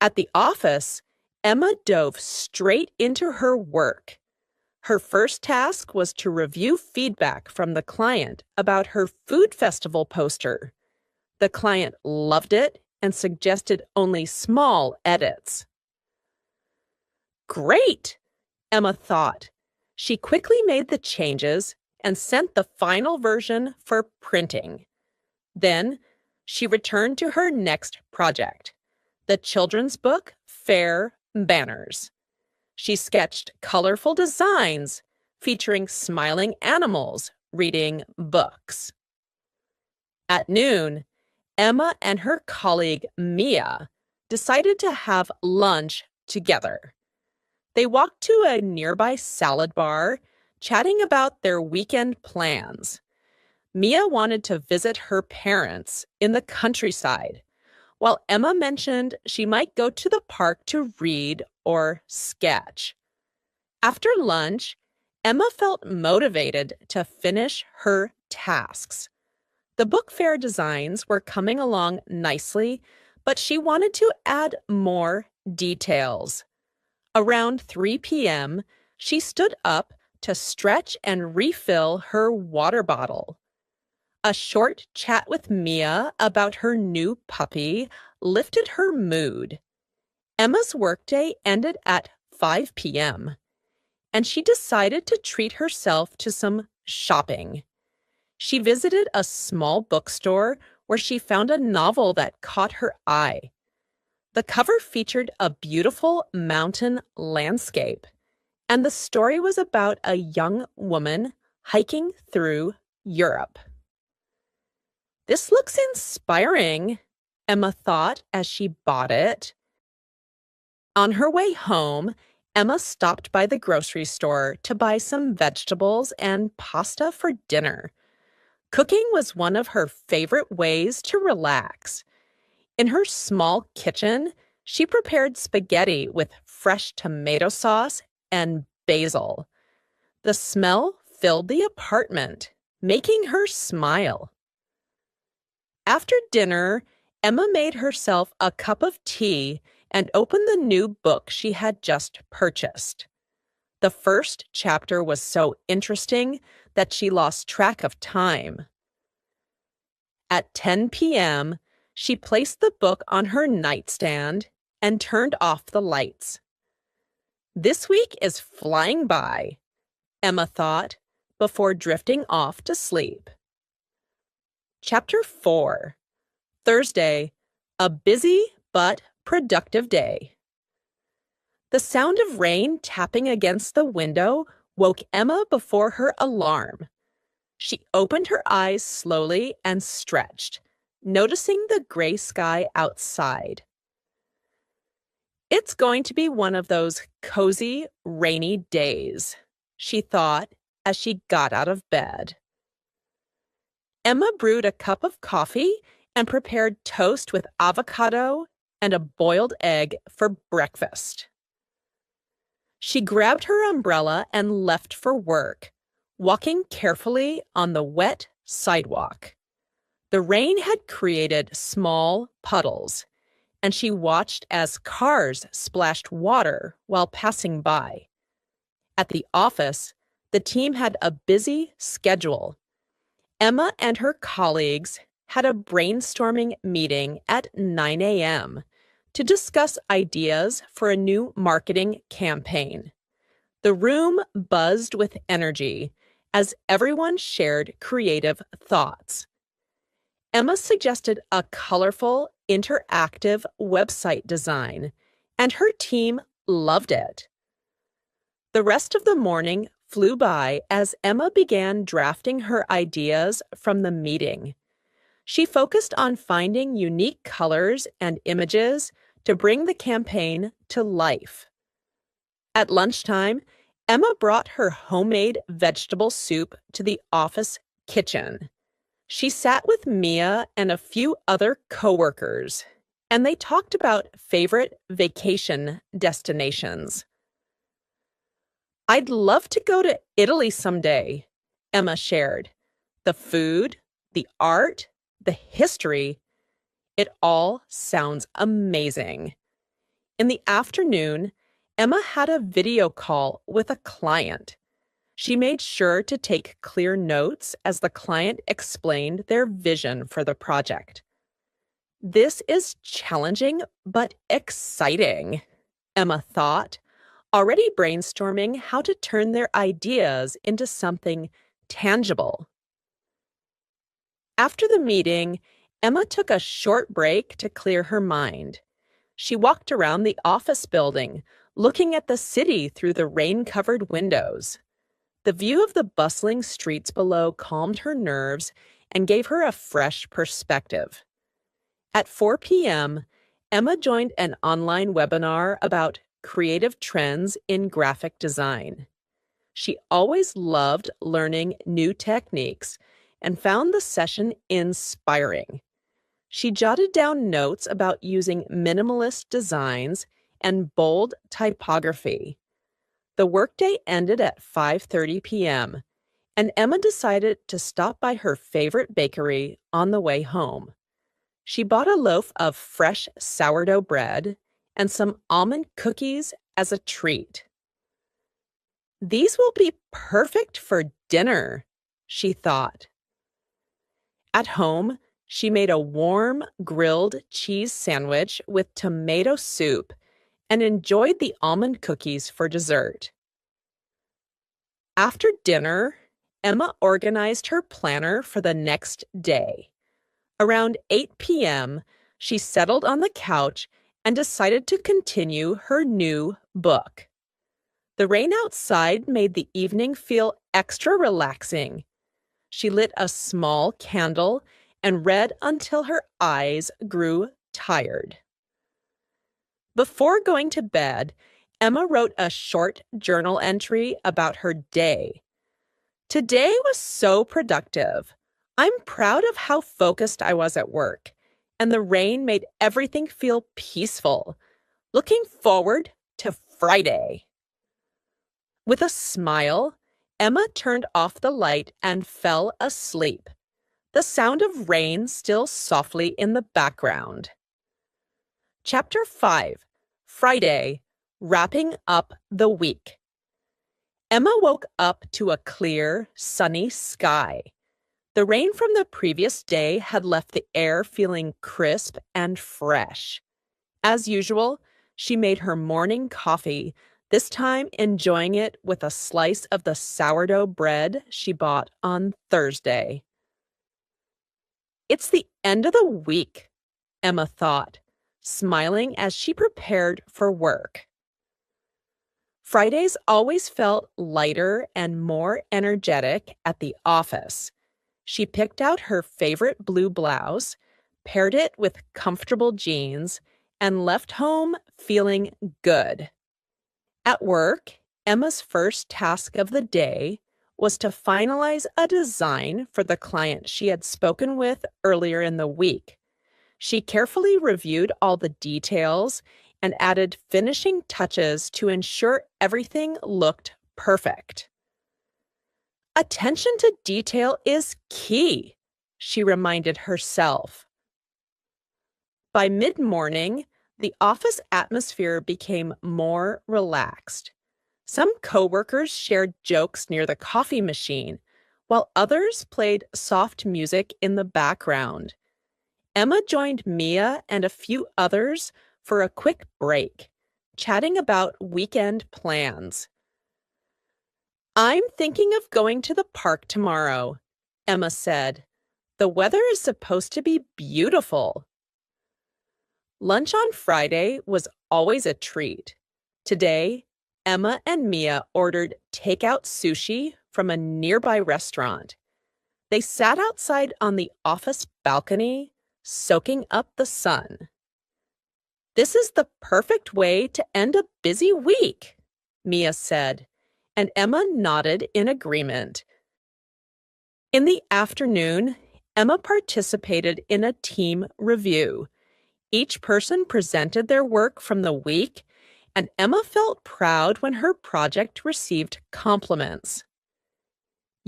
At the office, Emma dove straight into her work. Her first task was to review feedback from the client about her food festival poster. The client loved it and suggested only small edits. Great, Emma thought. She quickly made the changes and sent the final version for printing. Then she returned to her next project, the children's book Fair Banners. She sketched colorful designs featuring smiling animals reading books. At noon, Emma and her colleague Mia decided to have lunch together. They walked to a nearby salad bar, chatting about their weekend plans. Mia wanted to visit her parents in the countryside, while Emma mentioned she might go to the park to read or sketch. After lunch, Emma felt motivated to finish her tasks. The book fair designs were coming along nicely, but she wanted to add more details. Around 3 p.m., she stood up to stretch and refill her water bottle. A short chat with Mia about her new puppy lifted her mood. Emma's workday ended at 5 p.m., and she decided to treat herself to some shopping. She visited a small bookstore where she found a novel that caught her eye. The cover featured a beautiful mountain landscape, and the story was about a young woman hiking through Europe. This looks inspiring, Emma thought as she bought it. On her way home, Emma stopped by the grocery store to buy some vegetables and pasta for dinner. Cooking was one of her favorite ways to relax. In her small kitchen, she prepared spaghetti with fresh tomato sauce and basil. The smell filled the apartment, making her smile. After dinner, Emma made herself a cup of tea and opened the new book she had just purchased. The first chapter was so interesting that she lost track of time. At 10 p.m., she placed the book on her nightstand and turned off the lights. This week is flying by, Emma thought, before drifting off to sleep. Chapter 4. Thursday, a busy but productive day. The sound of rain tapping against the window woke Emma before her alarm. She opened her eyes slowly and stretched, noticing the gray sky outside. It's going to be one of those cozy, rainy days, she thought as she got out of bed. Emma brewed a cup of coffee and prepared toast with avocado and a boiled egg for breakfast. She grabbed her umbrella and left for work, walking carefully on the wet sidewalk. The rain had created small puddles, and she watched as cars splashed water while passing by. At the office, the team had a busy schedule. Emma and her colleagues had a brainstorming meeting at 9 a.m. to discuss ideas for a new marketing campaign. The room buzzed with energy as everyone shared creative thoughts. Emma suggested a colorful, interactive website design, and her team loved it. The rest of the morning flew by as Emma began drafting her ideas from the meeting. She focused on finding unique colors and images to bring the campaign to life. At lunchtime, Emma brought her homemade vegetable soup to the office kitchen. She sat with Mia and a few other coworkers, and they talked about favorite vacation destinations. "I'd love to go to Italy someday," Emma shared. "The food, the art, the history, it all sounds amazing." In the afternoon, Emma had a video call with a client. She made sure to take clear notes as the client explained their vision for the project. This is challenging but exciting, Emma thought, already brainstorming how to turn their ideas into something tangible. After the meeting, Emma took a short break to clear her mind. She walked around the office building, looking at the city through the rain-covered windows. The view of the bustling streets below calmed her nerves and gave her a fresh perspective. At 4 p.m., Emma joined an online webinar about creative trends in graphic design. She always loved learning new techniques and found the session inspiring. She jotted down notes about using minimalist designs and bold typography. The workday ended at 5:30 p.m., and Emma decided to stop by her favorite bakery on the way home. She bought a loaf of fresh sourdough bread and some almond cookies as a treat. These will be perfect for dinner, she thought. At home, she made a warm grilled cheese sandwich with tomato soup and enjoyed the almond cookies for dessert. After dinner, Emma organized her planner for the next day. Around 8 p.m., she settled on the couch and decided to continue her new book. The rain outside made the evening feel extra relaxing. She lit a small candle and read until her eyes grew tired. Before going to bed, Emma wrote a short journal entry about her day. Today was so productive. I'm proud of how focused I was at work, and the rain made everything feel peaceful. Looking forward to Friday. With a smile, Emma turned off the light and fell asleep, the sound of rain still softly in the background. Chapter 5, Friday, Wrapping Up the Week. Emma woke up to a clear, sunny sky. The rain from the previous day had left the air feeling crisp and fresh. As usual, she made her morning coffee, this time enjoying it with a slice of the sourdough bread she bought on Thursday. It's the end of the week, Emma thought, smiling as she prepared for work. Fridays always felt lighter and more energetic at the office. She picked out her favorite blue blouse, paired it with comfortable jeans, and left home feeling good. At work, Emma's first task of the day was to finalize a design for the client she had spoken with earlier in the week. She carefully reviewed all the details and added finishing touches to ensure everything looked perfect. Attention to detail is key, she reminded herself. By mid-morning, the office atmosphere became more relaxed. Some coworkers shared jokes near the coffee machine, while others played soft music in the background. Emma joined Mia and a few others for a quick break, chatting about weekend plans. I'm thinking of going to the park tomorrow, Emma said. The weather is supposed to be beautiful. Lunch on Friday was always a treat. Today, Emma and Mia ordered takeout sushi from a nearby restaurant. They sat outside on the office balcony, soaking up the sun. This is the perfect way to end a busy week, Mia said, and Emma nodded in agreement. In the afternoon, Emma participated in a team review. Each person presented their work from the week, and Emma felt proud when her project received compliments.